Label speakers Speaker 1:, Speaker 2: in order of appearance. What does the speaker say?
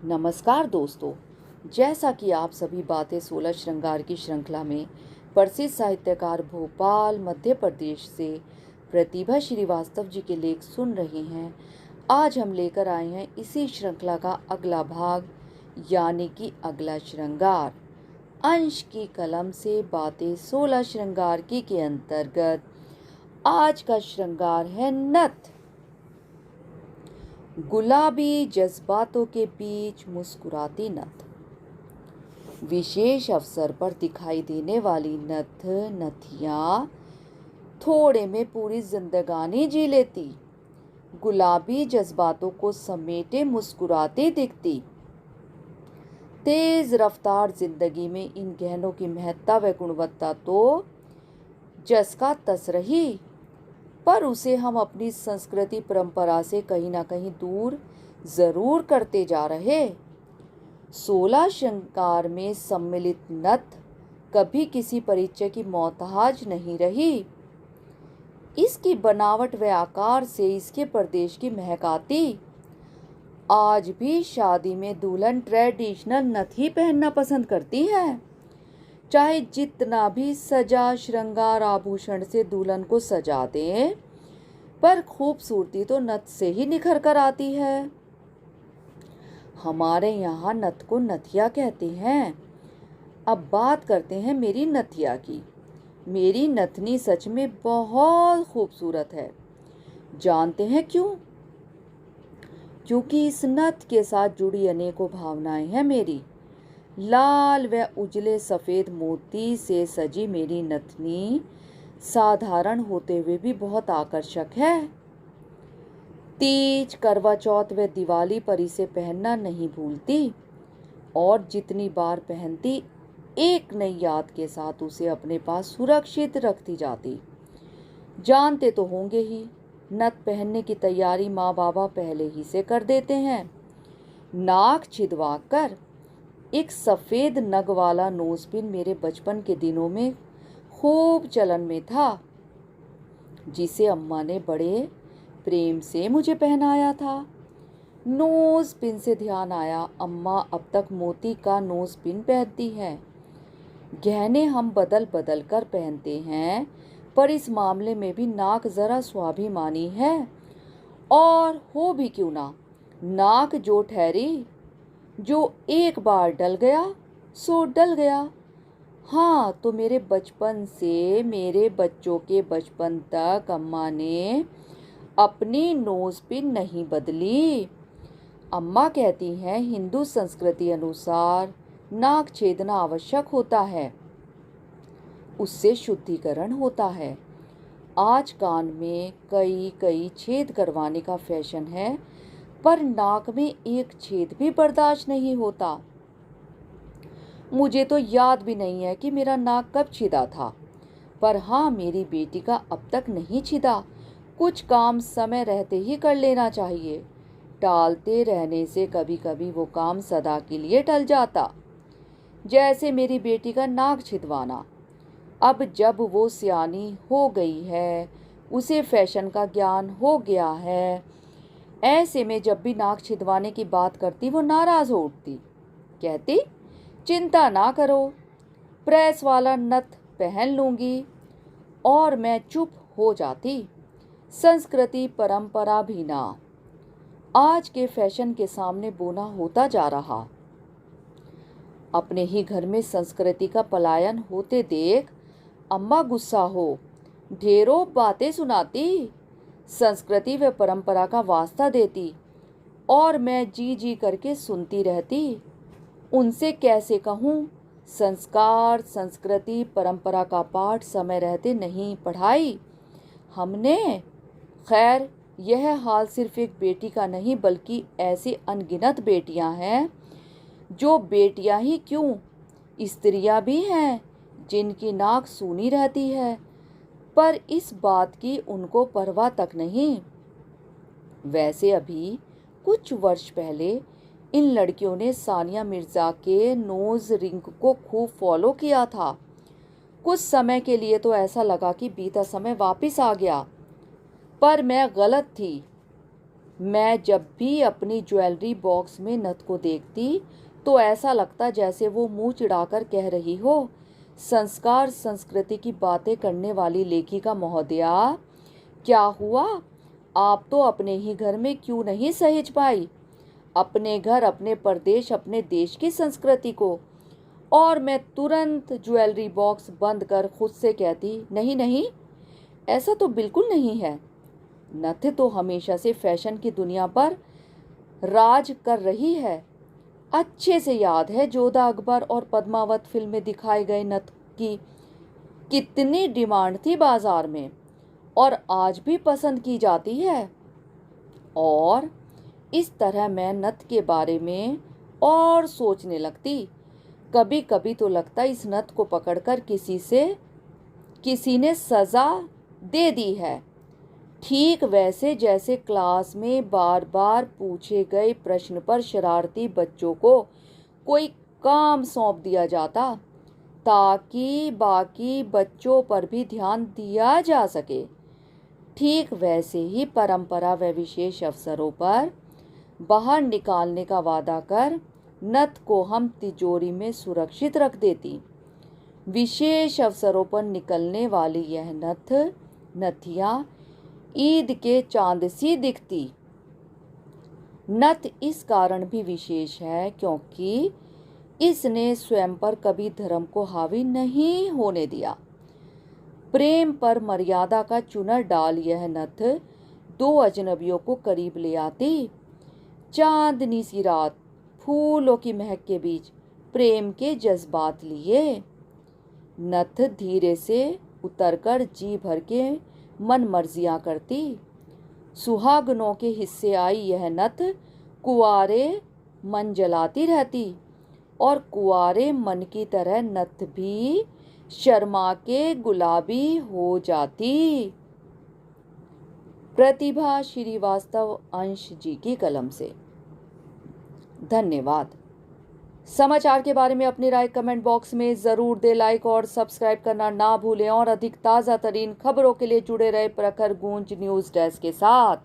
Speaker 1: नमस्कार दोस्तों। जैसा कि आप सभी बातें 16 श्रृंगार की श्रृंखला में प्रसिद्ध साहित्यकार भोपाल मध्य प्रदेश से प्रतिभा श्रीवास्तव जी के लेख सुन रहे हैं, आज हम लेकर आए हैं इसी श्रृंखला का अगला भाग, यानी कि अगला श्रृंगार। अंश की कलम से बातें 16 श्रृंगार की के अंतर्गत आज का श्रृंगार है नथ। गुलाबी जज्बातों के बीच मुस्कुराती नथ। विशेष अवसर पर दिखाई देने वाली नथ नथिया थोड़े में पूरी जिंदगानी जी लेती। गुलाबी जज्बातों को समेटे मुस्कुराती दिखती। तेज रफ्तार जिंदगी में इन गहनों की महत्ता व गुणवत्ता तो जस का तस रही, पर उसे हम अपनी संस्कृति परंपरा से कहीं ना कहीं दूर जरूर करते जा रहे। 16 श्रृंगार में सम्मिलित नथ कभी किसी परिचय की मोहताज नहीं रही। इसकी बनावट व आकार से इसके प्रदेश की महक आती। आज भी शादी में दुल्हन ट्रेडिशनल नथ ही पहनना पसंद करती है, चाहे जितना भी सजा श्रृंगार आभूषण से दुल्हन को सजा दें, पर खूबसूरती तो नथ से ही निखर कर आती है। हमारे यहाँ नथ को नथिया कहते हैं। अब बात करते हैं मेरी नथिया की। मेरी नथनी सच में बहुत खूबसूरत है। जानते हैं क्यों? क्योंकि इस नथ के साथ जुड़ी अनेकों भावनाएं हैं मेरी। लाल व उजले सफ़ेद मोती से सजी मेरी नथनी साधारण होते हुए भी बहुत आकर्षक है। तीज, करवा चौथ व दिवाली पर इसे पहनना नहीं भूलती और जितनी बार पहनती एक नई याद के साथ उसे अपने पास सुरक्षित रखती जाती। जानते तो होंगे ही, नथ पहनने की तैयारी माँ बाबा पहले ही से कर देते हैं। नाक छिदवाकर एक सफ़ेद नग वाला नोजपिन मेरे बचपन के दिनों में खूब चलन में था, जिसे अम्मा ने बड़े प्रेम से मुझे पहनाया था। नोज पिन से ध्यान आया, अम्मा अब तक मोती का नोज पिन पहनती है। गहने हम बदल बदल कर पहनते हैं, पर इस मामले में भी नाक जरा स्वाभिमानी है। और हो भी क्यों ना, नाक जो ठहरी, जो एक बार डल गया सो डल गया। हाँ, तो मेरे बचपन से मेरे बच्चों के बचपन तक अम्मा ने अपनी नोज पिन नहीं बदली। अम्मा कहती हैं हिंदू संस्कृति अनुसार नाक छेदना आवश्यक होता है, उससे शुद्धिकरण होता है। आज कान में कई कई छेद करवाने का फैशन है, पर नाक में एक छेद भी बर्दाश्त नहीं होता। मुझे तो याद भी नहीं है कि मेरा नाक कब छिदा था, पर हाँ, मेरी बेटी का अब तक नहीं छिदा। कुछ काम समय रहते ही कर लेना चाहिए। टालते रहने से कभी कभी वो काम सदा के लिए टल जाता, जैसे मेरी बेटी का नाक छिदवाना। अब जब वो सियानी हो गई है, उसे फैशन का ज्ञान हो गया है, ऐसे में जब भी नाक छिदवाने की बात करती वो नाराज हो उठती। कहती, चिंता ना करो, प्रेस वाला नथ पहन लूंगी। और मैं चुप हो जाती। संस्कृति परंपरा भी ना, आज के फैशन के सामने बोना होता जा रहा। अपने ही घर में संस्कृति का पलायन होते देख अम्मा गुस्सा हो ढेरों बातें सुनाती, संस्कृति व परंपरा का वास्ता देती, और मैं जी जी करके सुनती रहती। उनसे कैसे कहूँ, संस्कार संस्कृति परंपरा का पाठ समय रहते नहीं पढ़ाई हमने। खैर, यह हाल सिर्फ एक बेटी का नहीं, बल्कि ऐसी अनगिनत बेटियां हैं, जो बेटियां ही क्यों, स्त्रियां भी हैं जिनकी नाक सूनी रहती है, पर इस बात की उनको परवाह तक नहीं। वैसे अभी कुछ वर्ष पहले इन लड़कियों ने सानिया मिर्ज़ा के नोज रिंग को खूब फॉलो किया था। कुछ समय के लिए तो ऐसा लगा कि बीता समय वापस आ गया, पर मैं गलत थी। मैं जब भी अपनी ज्वेलरी बॉक्स में नथ को देखती तो ऐसा लगता जैसे वो मुंह चिढ़ाकर कह रही हो, संस्कार संस्कृति की बातें करने वाली लेखिका महोदया, क्या हुआ? आप तो अपने ही घर में क्यों नहीं सहेज पाई अपने घर, अपने प्रदेश, अपने देश की संस्कृति को? और मैं तुरंत ज्वेलरी बॉक्स बंद कर खुद से कहती, नहीं नहीं, ऐसा तो बिल्कुल नहीं है। नथ तो हमेशा से फैशन की दुनिया पर राज कर रही है। अच्छे से याद है जोधा अकबर और पद्मावत फिल्म में दिखाए गए नथ की कितनी डिमांड थी बाजार में, और आज भी पसंद की जाती है। और इस तरह मैं नथ के बारे में और सोचने लगती। कभी कभी तो लगता इस नथ को पकड़कर किसी ने सजा दे दी है, ठीक वैसे जैसे क्लास में बार बार पूछे गए प्रश्न पर शरारती बच्चों को कोई काम सौंप दिया जाता ताकि बाकी बच्चों पर भी ध्यान दिया जा सके। ठीक वैसे ही परंपरा व विशेष अवसरों पर बाहर निकालने का वादा कर नथ को हम तिजोरी में सुरक्षित रख देती। विशेष अवसरों पर निकलने वाली यह नथिया ईद के चांद सी दिखती। नथ इस कारण भी विशेष है क्योंकि इसने स्वयं पर कभी धर्म को हावी नहीं होने दिया। प्रेम पर मर्यादा का चुनर डाल यह नथ दो अजनबियों को करीब ले आती। चांदनी सी रात, फूलों की महक के बीच प्रेम के जज्बात लिए नथ धीरे से उतरकर जी भर के मन मर्जियां करती। सुहागनों के हिस्से आई यह नथ कुंवारे मन जलाती रहती, और कुंवारे मन की तरह नथ भी शर्मा के गुलाबी हो जाती। प्रतिभा श्रीवास्तव अंश जी की कलम से। धन्यवाद। समाचार के बारे में अपनी राय कमेंट बॉक्स में ज़रूर दे। लाइक और सब्सक्राइब करना ना भूलें और अधिक ताज़ा तरीन खबरों के लिए जुड़े रहे प्रखर गूंज न्यूज़ डेस्क के साथ।